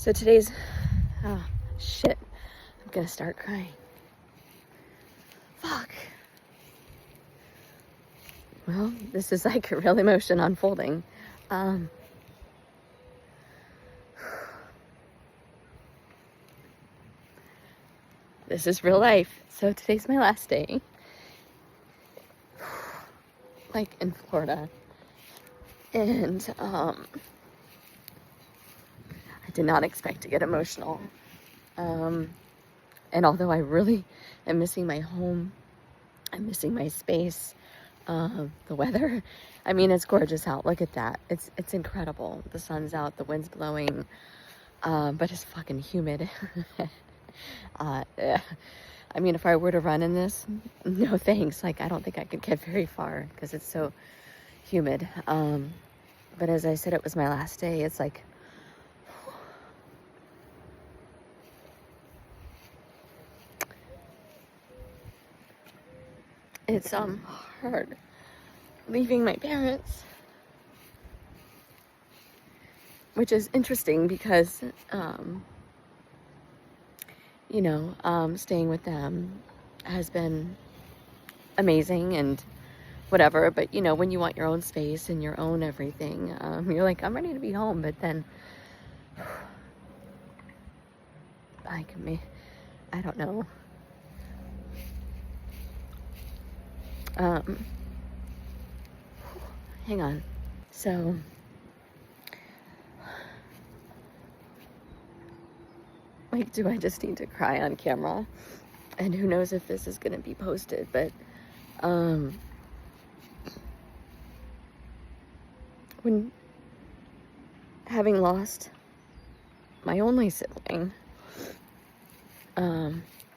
So today's, oh shit, I'm gonna start crying. Fuck. Well, this is like a real emotion unfolding. This is real life. So today's my last day. Like in Florida. And I did not expect to get emotional. And although I really am missing my home, I'm missing my space, the weather. I mean, it's gorgeous out. Look at that. It's incredible. The sun's out, the wind's blowing, but it's fucking humid. I mean, if I were to run in this, no thanks. Like, I don't think I could get very far because it's so humid. But as I said, it was my last day. It's like, it's hard leaving my parents, which is interesting because staying with them has been amazing and whatever, but when you want your own space and your own everything, you're like, I'm ready to be home. But then I don't know. Hang on. So like, do I just need to cry on camera? And who knows if this is gonna be posted, but when having lost my only sibling,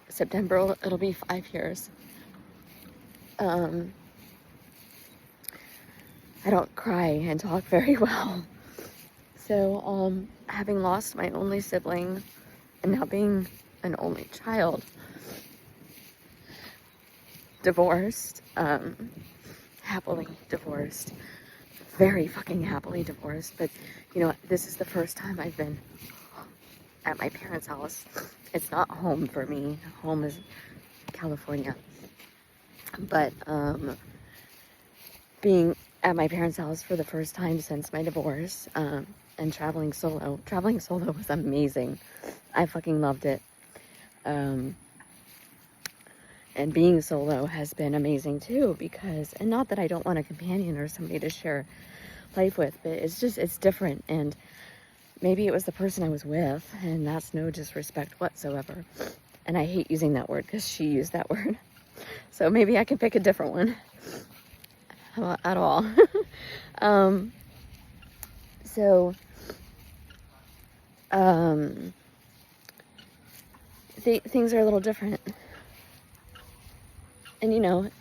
September it'll be 5 years. I don't cry and talk very well. So, having lost my only sibling and now being an only child, divorced, happily divorced, very fucking happily divorced, but this is the first time I've been at my parents' house. It's not home for me. Home is California. But being at my parents' house for the first time since my divorce, and traveling solo was amazing. I fucking loved it. And being solo has been amazing too, because, and not that I don't want a companion or somebody to share life with, but it's different. And maybe it was the person I was with, and that's no disrespect whatsoever. And I hate using that word because she used that word. So maybe I can pick a different one. At all. Things are a little different. And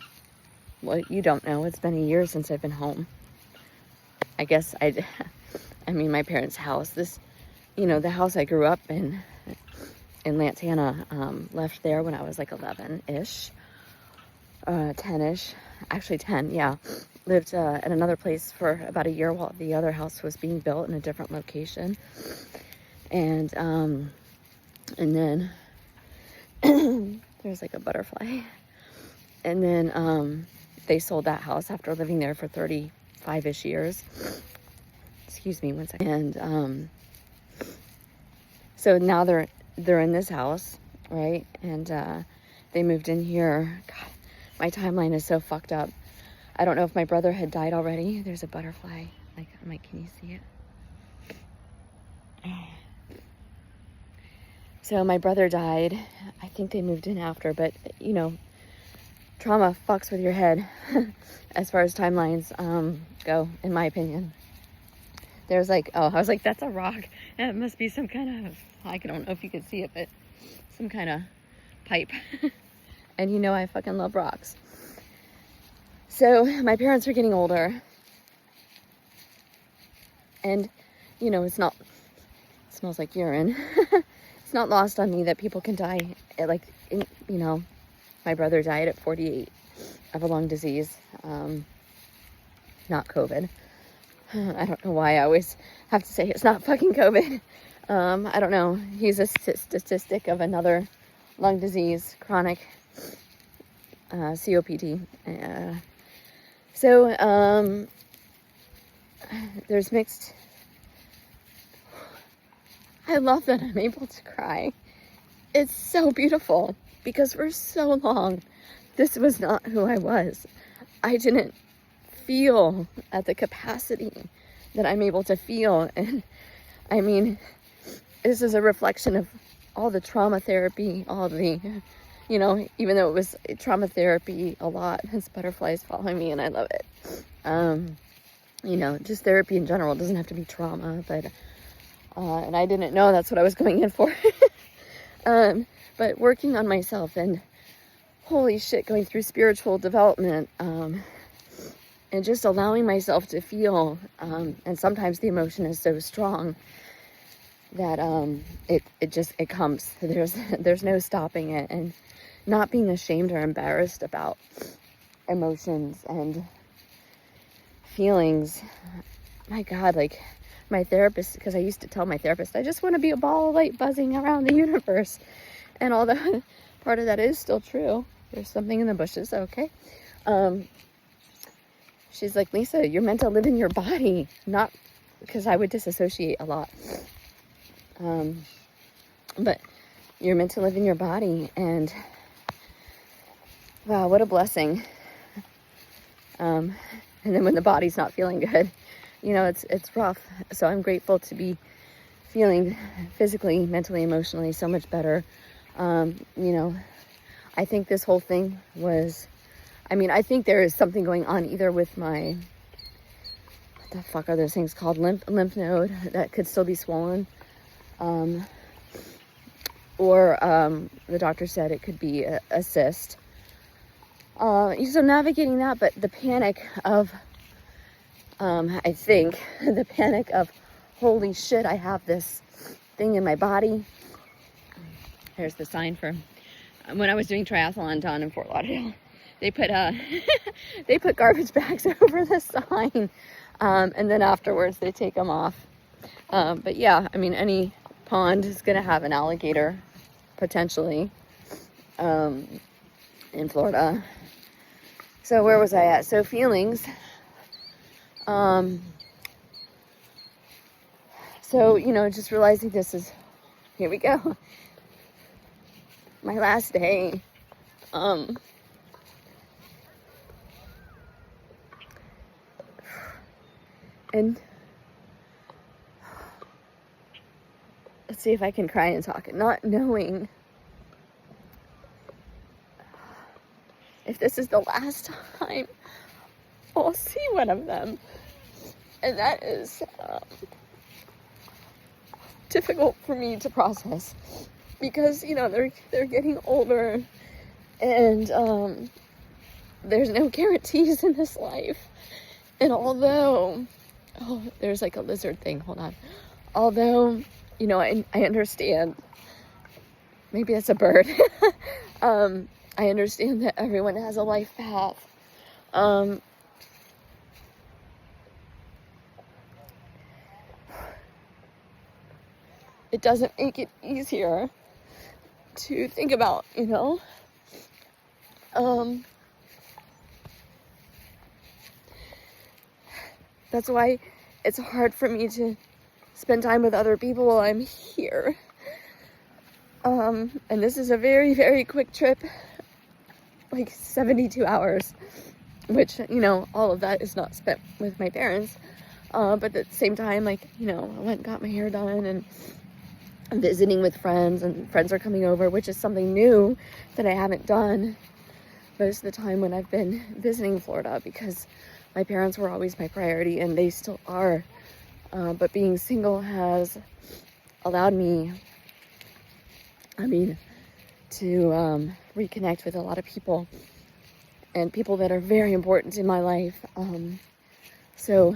well, you don't know, it's been a year since I've been home. I guess I mean, my parents' house, the house I grew up in Lantana, left there when I was like 11-ish, 10-ish, actually 10, yeah. Lived at another place for about a year while the other house was being built in a different location. And then there's like a butterfly. And then they sold that house after living there for 35-ish years. Excuse me one second. And so now they're in this house, right? And they moved in here. God, my timeline is so fucked up. I don't know if my brother had died already. There's a butterfly. Like, I'm like, can you see it? So my brother died. I think they moved in after, but trauma fucks with your head as far as timelines go, in my opinion. There's like, I was like, that's a rock. It must be some kind of, I don't know if you can see it, but some kind of pipe. And I fucking love rocks. So my parents are getting older. And, it smells like urine. It's not lost on me that people can die at my brother died at 48 of a lung disease. Not COVID. I don't know why I always have to say it's not fucking COVID. I don't know. He's a statistic of another lung disease, chronic COPD. So there's mixed. I love that I'm able to cry. It's so beautiful because for so long, this was not who I was. I didn't feel at the capacity that I'm able to feel. And I mean, this is a reflection of all the trauma therapy, all the, you know, even though it was trauma therapy a lot, it's butterflies following me and I love it. You know, just therapy in general. It doesn't have to be trauma, but, and I didn't know that's what I was going in for. But working on myself and holy shit, going through spiritual development, and just allowing myself to feel, and sometimes the emotion is so strong that it comes. There's no stopping it, and not being ashamed or embarrassed about emotions and feelings. My God, like my therapist, because I used to tell my therapist, I just want to be a ball of light buzzing around the universe, and although part of that is still true, there's something in the bushes, okay. She's like, Lisa, you're meant to live in your body, not because I would disassociate a lot. But you're meant to live in your body, and wow, what a blessing. And then when the body's not feeling good, you know, it's rough. So I'm grateful to be feeling physically, mentally, emotionally so much better. You know, I think this whole thing was, I mean, I think there is something going on either with my, what the fuck are those things called? Lymph node that could still be swollen. Or the doctor said it could be a cyst. So navigating that, but the panic of, I think, the panic of, holy shit, I have this thing in my body. Here's the sign for, when I was doing triathlon down in Fort Lauderdale, they put, they put garbage bags over the sign, and then afterwards they take them off. But yeah, I mean, any pond is going to have an alligator, potentially, in Florida. So where was I at? So feelings. So, you know, just realizing this is, here we go, my last day. And let's see if I can cry and talk, not knowing if this is the last time I'll see one of them. And that is difficult for me to process because, you know, they're getting older, and there's no guarantees in this life. And although, oh, there's like a lizard thing, hold on. Although, you know, I understand, maybe that's a bird. I understand that everyone has a life path. It doesn't make it easier to think about, you know. That's why it's hard for me to spend time with other people while I'm here. And this is a very, very quick trip, like 72 hours, which, you know, all of that is not spent with my parents. But at the same time, like, you know, I went and got my hair done, and I'm visiting with friends, and friends are coming over, which is something new that I haven't done most of the time when I've been visiting Florida, because my parents were always my priority, and they still are. But being single has allowed me, I mean, to reconnect with a lot of people, and people that are very important in my life. So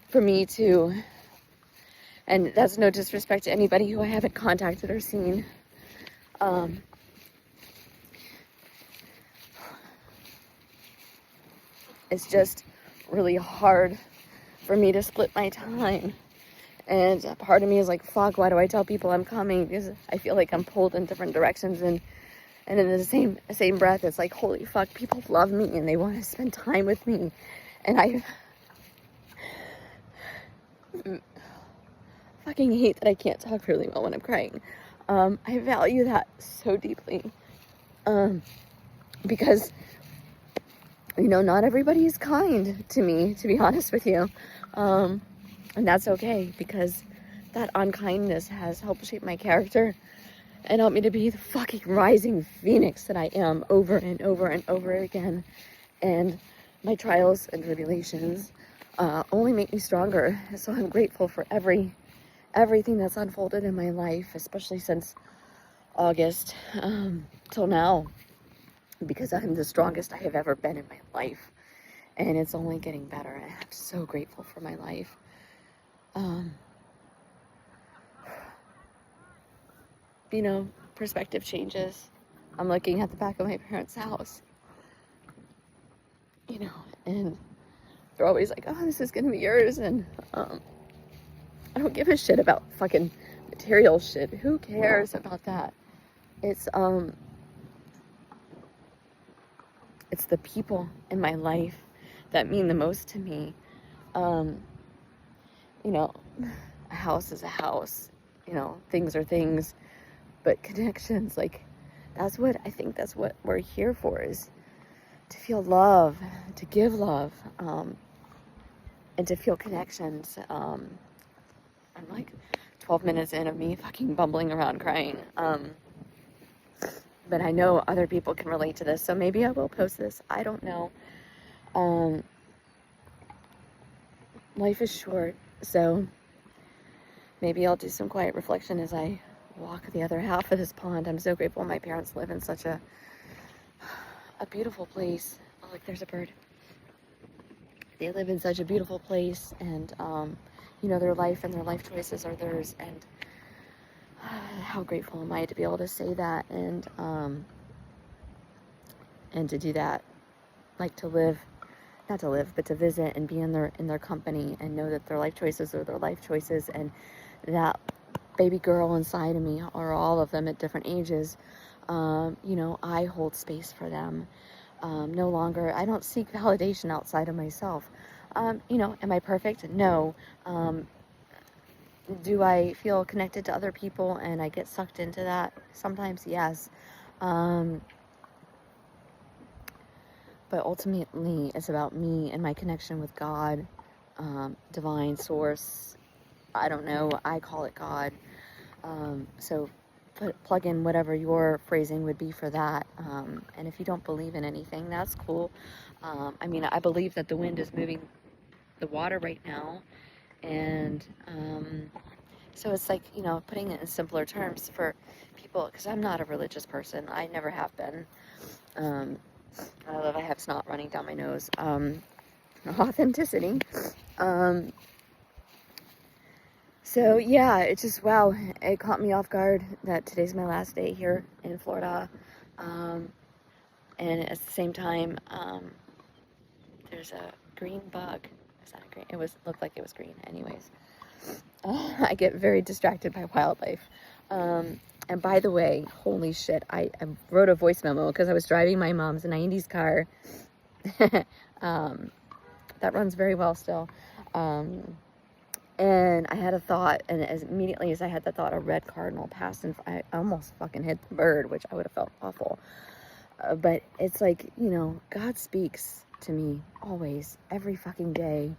for me to, and that's no disrespect to anybody who I haven't contacted or seen, it's just really hard for me to split my time And a part of me is like, fuck, why do I tell people I'm coming? Because I feel like I'm pulled in different directions. And in the same breath, it's like, holy fuck, people love me and they want to spend time with me. And I fucking hate that I can't talk really well when I'm crying. I value that so deeply. Because, you know, not everybody is kind to me, to be honest with you. And that's okay, because that unkindness has helped shape my character and helped me to be the fucking rising phoenix that I am over and over and over again. And my trials and tribulations only make me stronger. So I'm grateful for everything that's unfolded in my life, especially since August till now, because I'm the strongest I have ever been in my life. And it's only getting better. And I'm so grateful for my life. You know, perspective changes. I'm looking at the back of my parents' house, you know, and they're always like, oh, this is gonna be yours. And I don't give a shit about fucking material shit. Who cares about that? It's the people in my life that mean the most to me. You know, a house is a house, you know, things are things, but connections, like, that's what we're here for, is to feel love, to give love, and to feel connections. I'm like 12 minutes in of me fucking bumbling around crying. But I know other people can relate to this, so maybe I will post this. I don't know. Life is short, so maybe I'll do some quiet reflection as I walk the other half of this pond. I'm so grateful my parents live in such a beautiful place. Oh, look, there's a bird. They live in such a beautiful place, and you know, their life and their life choices are theirs, and how grateful am I to be able to say that, and to do that, like to live, not to live, but to visit and be in their company and know that their life choices are their life choices, and that baby girl inside of me, or all of them at different ages, you know, I hold space for them. No longer, I don't seek validation outside of myself. You know, am I perfect? No. Do I feel connected to other people and I get sucked into that? Sometimes, yes. But ultimately, it's about me and my connection with God, divine source. I don't know. I call it God. So plug in whatever your phrasing would be for that. And if you don't believe in anything, that's cool. I mean, I believe that the wind is moving the water right now. And so it's like, you know, putting it in simpler terms for people, because I'm not a religious person. I never have been. I love I have snot running down my nose. Authenticity. So yeah, it just, wow, it caught me off guard that today's my last day here in Florida. And at the same time, there's a green bug. Is that a green? Looked like it was green anyways. I get very distracted by wildlife. And by the way, holy shit, I wrote a voice memo because I was driving my mom's 90s car. That runs very well still. And I had a thought, and as immediately as I had the thought, a red cardinal passed, and I almost fucking hit the bird, which I would have felt awful. But it's like, you know, God speaks to me always, every fucking day.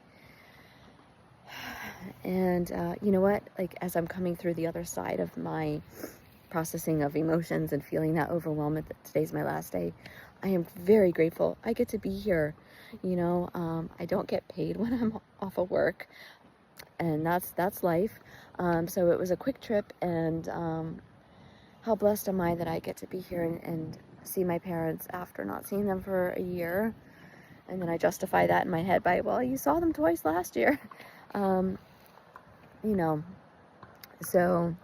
And you know what? Like, as I'm coming through the other side of my processing of emotions and feeling that overwhelm that today's my last day, I am very grateful I get to be here. You know, I don't get paid when I'm off of work, and that's life. So it was a quick trip, and how blessed am I that I get to be here and see my parents after not seeing them for a year. And then I justify that in my head by, well, you saw them twice last year. You know, so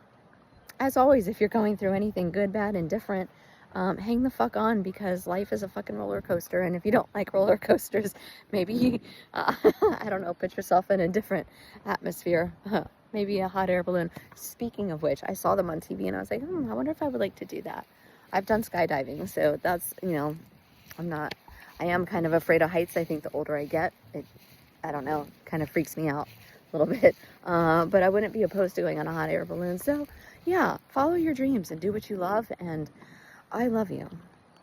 as always, if you're going through anything good, bad, and different, hang the fuck on, because life is a fucking roller coaster. And if you don't like roller coasters, maybe, I don't know, put yourself in a different atmosphere. maybe a hot air balloon. Speaking of which, I saw them on TV and I was like, I wonder if I would like to do that. I've done skydiving, so that's, you know, I am kind of afraid of heights. I think the older I get, I don't know, kind of freaks me out a little bit. But I wouldn't be opposed to going on a hot air balloon. So yeah, follow your dreams and do what you love. And I love you.